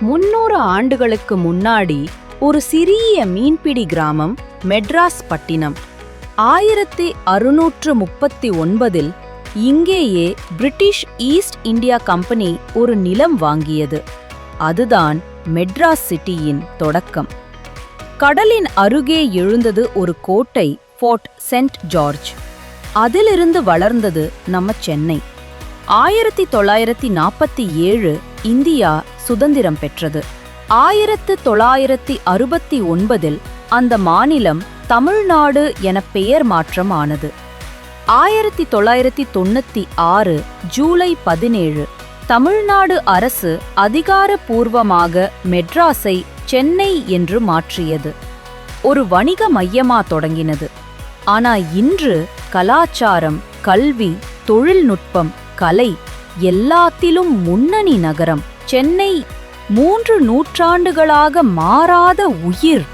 300 ஆண்டுகளுக்கு முன்னாடி ஒரு சிறிய மீன்பிடி கிராமம் மெட்ராஸ் பட்டினம். 1639 இங்கேயே பிரிட்டிஷ் ஈஸ்ட் இந்தியா கம்பெனி ஒரு நிலம் வாங்கியது. அதுதான் மெட்ராஸ் சிட்டியின் தொடக்கம். கடலின் அருகே எழுந்தது ஒரு கோட்டை, ஃபோர்ட் சென்ட் ஜார்ஜ். அதிலிருந்து வளர்ந்தது நம்ம சென்னை. 1947 இந்தியா சுதந்திரம் பெற்றது. 1969 அந்த மாநிலம் தமிழ்நாடு என பெயர் மாற்றம் ஆனது. 1996 ஜூலை 17 தமிழ்நாடு அரசு அதிகாரப்பூர்வமாக மெட்ராஸை சென்னை என்று மாற்றியது. ஒரு வணிக மையமா தொடங்கினது. ஆனா இன்று கலாச்சாரம், கல்வி, தொழில்நுட்பம், கலை எல்லாத்திலும் முன்னணி நகரம் சென்னை. 3 நூற்றாண்டுகளாக மாறாத உயிர்.